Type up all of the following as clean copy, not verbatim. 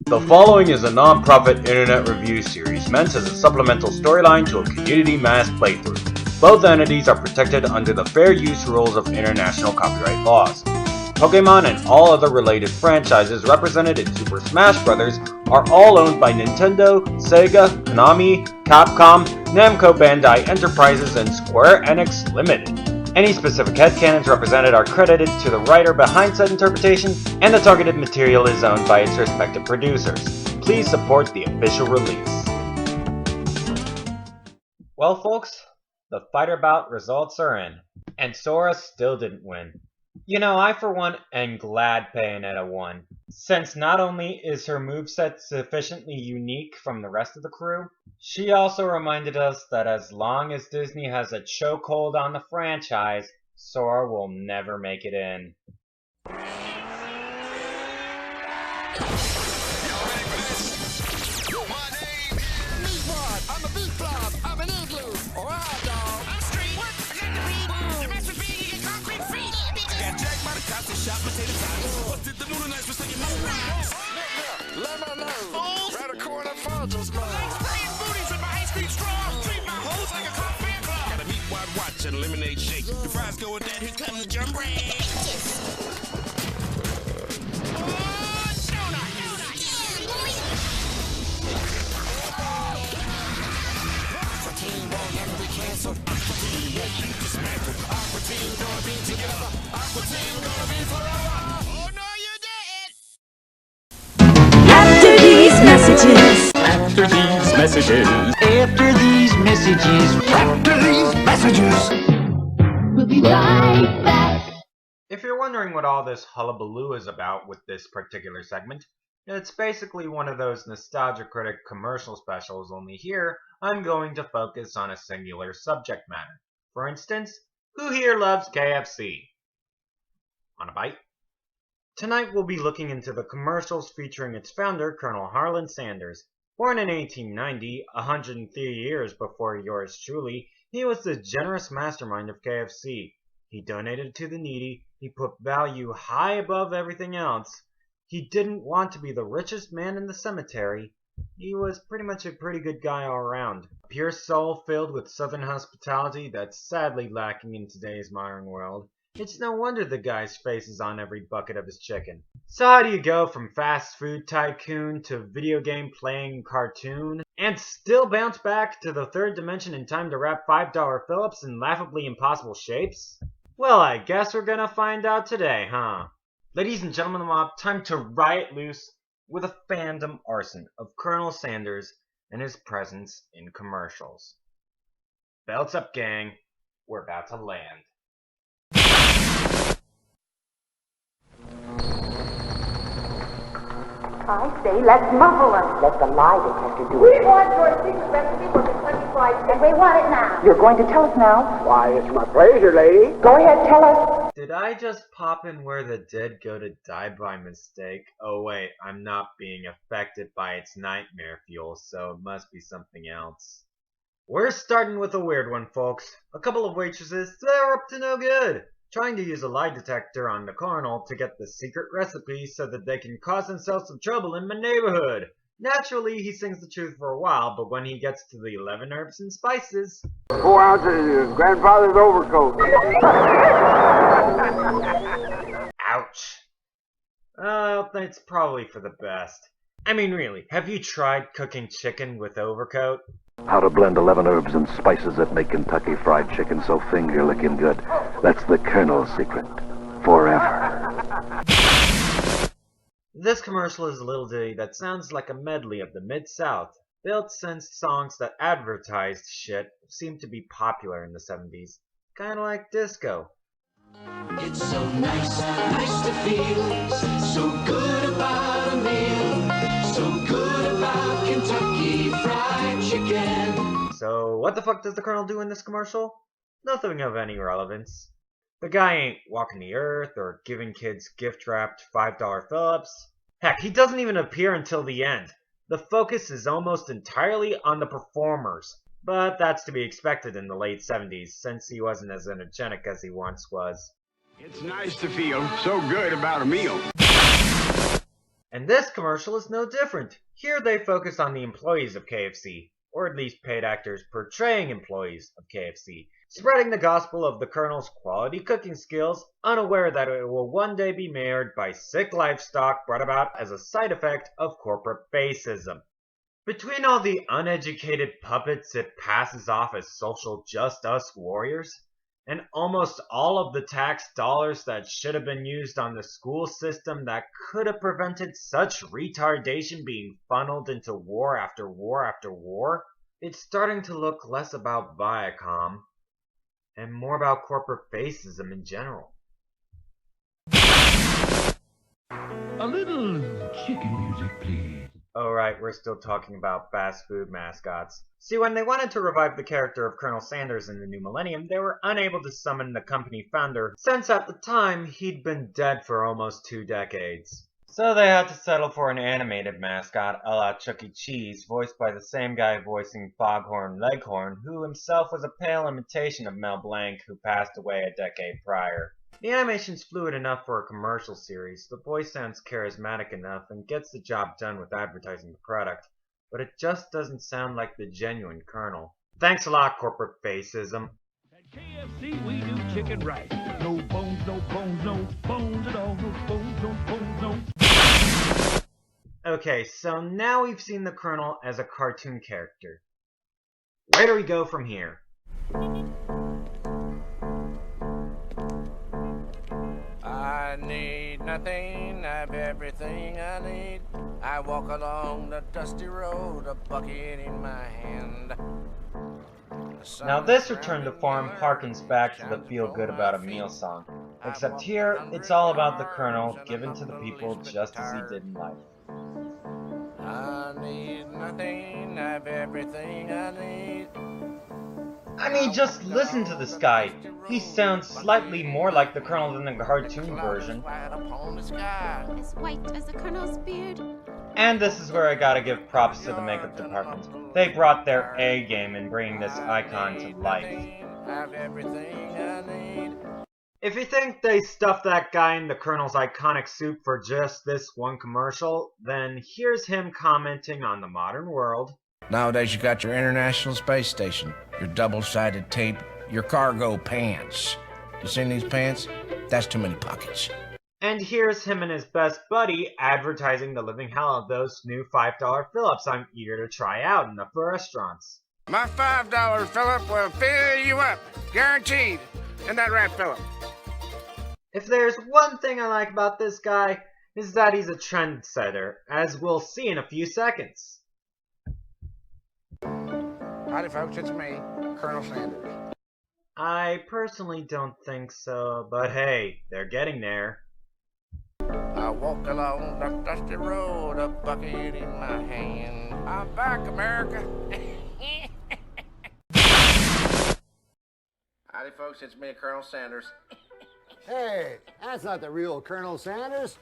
The following is a non-profit internet review series meant as a supplemental storyline to a community mass playthrough. Both entities are protected under the fair use rules of international copyright laws. Pokemon and all other related franchises represented in Super Smash Bros. Are all owned by Nintendo, Sega, Konami, Capcom, Namco Bandai Enterprises, and Square Enix Limited. Any specific headcanons represented are credited to the writer behind said interpretation, and the targeted material is owned by its respective producers. Please support the official release. Well folks, the fighter bout results are in, and Sora still didn't win. You know, I for one am glad Bayonetta won, since not only is her moveset sufficiently unique from the rest of the crew, she also reminded us that as long as Disney has a chokehold on the franchise, Sora will never make it in. And lemonade shake. The fries go with that. Here comes the jump break. After these messages. After these messages. After these messages. After these messages. We'll be right back. If you're wondering what all this hullabaloo is about with this particular segment, it's basically one of those nostalgia critic commercial specials, only here I'm going to focus on a singular subject matter. For instance, who here loves KFC? Want a bite? Tonight we'll be looking into the commercials featuring its founder, Colonel Harlan Sanders. Born in 1890, 103 years before yours truly, he was the generous mastermind of KFC. He donated to the needy, he put value high above everything else. He didn't want to be the richest man in the cemetery. He was pretty much a pretty good guy all around. A pure soul filled with southern hospitality that's sadly lacking in today's modern world. It's no wonder the guy's face is on every bucket of his chicken. So how do you go from fast food tycoon to video game playing cartoon, and still bounce back to the third dimension in time to wrap $5 Phillips in laughably impossible shapes? Well, I guess we're gonna find out today, huh? Ladies and gentlemen of the mob, time to riot loose with a fandom arson of Colonel Sanders and his presence in commercials. Belts up, gang. We're about to land. I say, let's muffle them. Let the lie detector do it. We want your secret recipe for the 25 and we want it now. You're going to tell us now? Why, it's my pleasure, lady. Go ahead, tell us. Did I just pop in where the dead go to die by mistake? Oh wait, I'm not being affected by its nightmare fuel, so it must be something else. We're starting with a weird one, folks. A couple of waitresses, they're up to no good, trying to use a lie detector on the Colonel to get the secret recipe so that they can cause themselves some trouble in my neighborhood. Naturally, he sings the truth for a while, but when he gets to the 11 herbs and spices... 4 ounces of your grandfather's overcoat. Ouch. Well, it's probably for the best. I mean, really, have you tried cooking chicken with overcoat? How to blend 11 herbs and spices that make Kentucky Fried Chicken so finger-lickin' good. That's the Colonel's secret. Forever. This commercial is a little ditty that sounds like a medley of the Mid-South, built since songs that advertised shit seemed to be popular in the 70s. Kinda like disco. It's so nice, nice to feel so good about a meal, so good about Kentucky Fried Chicken. So what the fuck does the Colonel do in this commercial? Nothing of any relevance. The guy ain't walking the earth or giving kids gift-wrapped $5 Phillips. Heck, he doesn't even appear until the end. The focus is almost entirely on the performers. But that's to be expected in the late 70s, since he wasn't as energetic as he once was. It's nice to feel so good about a meal. And this commercial is no different. Here they focus on the employees of KFC, or at least paid actors portraying employees of KFC, spreading the gospel of the Colonel's quality cooking skills, unaware that it will one day be marred by sick livestock brought about as a side effect of corporate fascism. Between all the uneducated puppets it passes off as social just us warriors, and almost all of the tax dollars that should have been used on the school system that could have prevented such retardation being funneled into war after war after war, it's starting to look less about Viacom and more about corporate fascism in general. A little chicken music, please. Oh right, we're still talking about fast food mascots. See, when they wanted to revive the character of Colonel Sanders in the new millennium, they were unable to summon the company founder, since at the time he'd been dead for almost 2 decades. So they had to settle for an animated mascot a la Chuck E. Cheese, voiced by the same guy voicing Foghorn Leghorn, who himself was a pale imitation of Mel Blanc, who passed away a decade prior. The animation's fluid enough for a commercial series, the voice sounds charismatic enough, and gets the job done with advertising the product, but it just doesn't sound like the genuine Colonel. Thanks a lot, corporate fascism. At KFC, we do chicken right. No bones, no bones, no bones at all. No bones, no bones, no. Okay, so now we've seen the Colonel as a cartoon character. Where do we go from here? I need nothing, I have everything I need. I walk along the dusty road, a bucket in my hand. Now this return to form harkens back to the feel good about a meal song, except here it's all about the Colonel given to the people just as he did in life. I need nothing, I have everything I need. I mean, just listen to this guy. He sounds slightly more like the Colonel than the cartoon version. As white as the Colonel's beard. And this is where I gotta give props to the makeup department. They brought their A game in bringing this icon to life. If you think they stuffed that guy in the Colonel's iconic suit for just this one commercial, then here's him commenting on the modern world. Nowadays you got your International Space Station, your double-sided tape, your cargo pants. You seen these pants? That's too many pockets. And here's him and his best buddy advertising the living hell of those new $5 fill-ups I'm eager to try out in the restaurants. My $5 fill-up will fill you up, guaranteed. Isn't that right, Philip? If there's one thing I like about this guy, is that he's a trendsetter, as we'll see in a few seconds. Howdy folks, it's me, Colonel Sanders. I personally don't think so, but hey, they're getting there. I walk along the dusty road, a bucket in my hand. I'm back, America. Howdy folks, it's me, Colonel Sanders. Hey, that's not the real Colonel Sanders.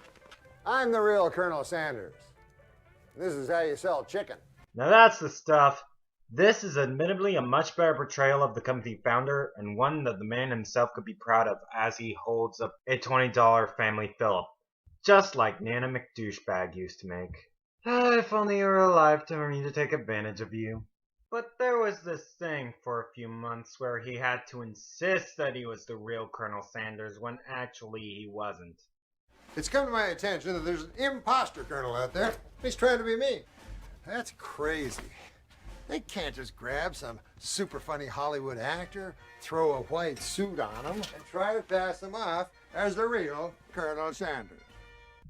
I'm the real Colonel Sanders. This is how you sell chicken. Now that's the stuff. This is admittedly a much better portrayal of the company founder, and one that the man himself could be proud of as he holds up a $20 family fill-up, just like Nana McDouchebag used to make. If only you were alive to me to take advantage of you. But there was this thing for a few months where he had to insist that he was the real Colonel Sanders when actually he wasn't. It's come to my attention that there's an imposter colonel out there. He's trying to be me. That's crazy. They can't just grab some super funny Hollywood actor, throw a white suit on him, and try to pass him off as the real Colonel Sanders.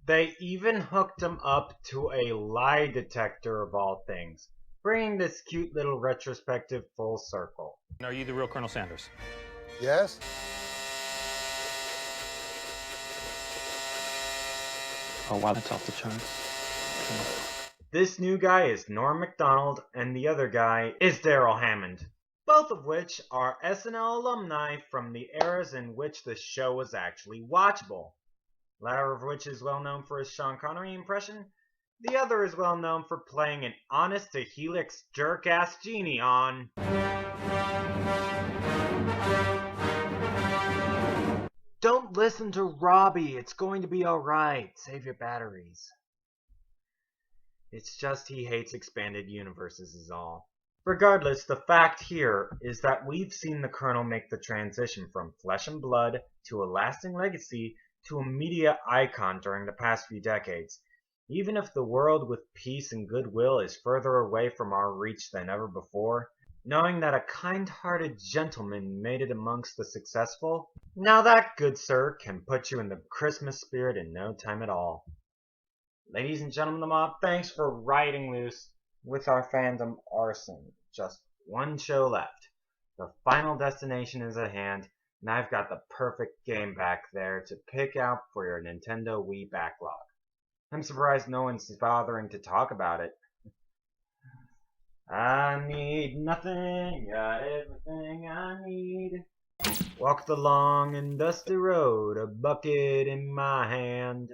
They even hooked him up to a lie detector of all things, bringing this cute little retrospective full circle. Are you the real Colonel Sanders? Yes? Oh wow, that's off the charts. This new guy is Norm Macdonald, and the other guy is Daryl Hammond, both of which are SNL alumni from the eras in which the show was actually watchable. Latter of which is well known for his Sean Connery impression, the other is well known for playing an honest to helix jerk-ass genie on... Don't listen to Robbie, it's going to be alright. Save your batteries. It's just he hates expanded universes is all. Regardless, the fact here is that we've seen the Colonel make the transition from flesh and blood to a lasting legacy to a media icon during the past few decades. Even if the world with peace and goodwill is further away from our reach than ever before, knowing that a kind-hearted gentleman made it amongst the successful, now that, good sir, can put you in the Christmas spirit in no time at all. Ladies and gentlemen of the mob, thanks for riding loose with our fandom arson. Just one show left. The final destination is at hand, and I've got the perfect game back there to pick out for your Nintendo Wii backlog. I'm surprised no one's bothering to talk about it. I need nothing, got everything I need. Walk the long and dusty road, a bucket in my hand.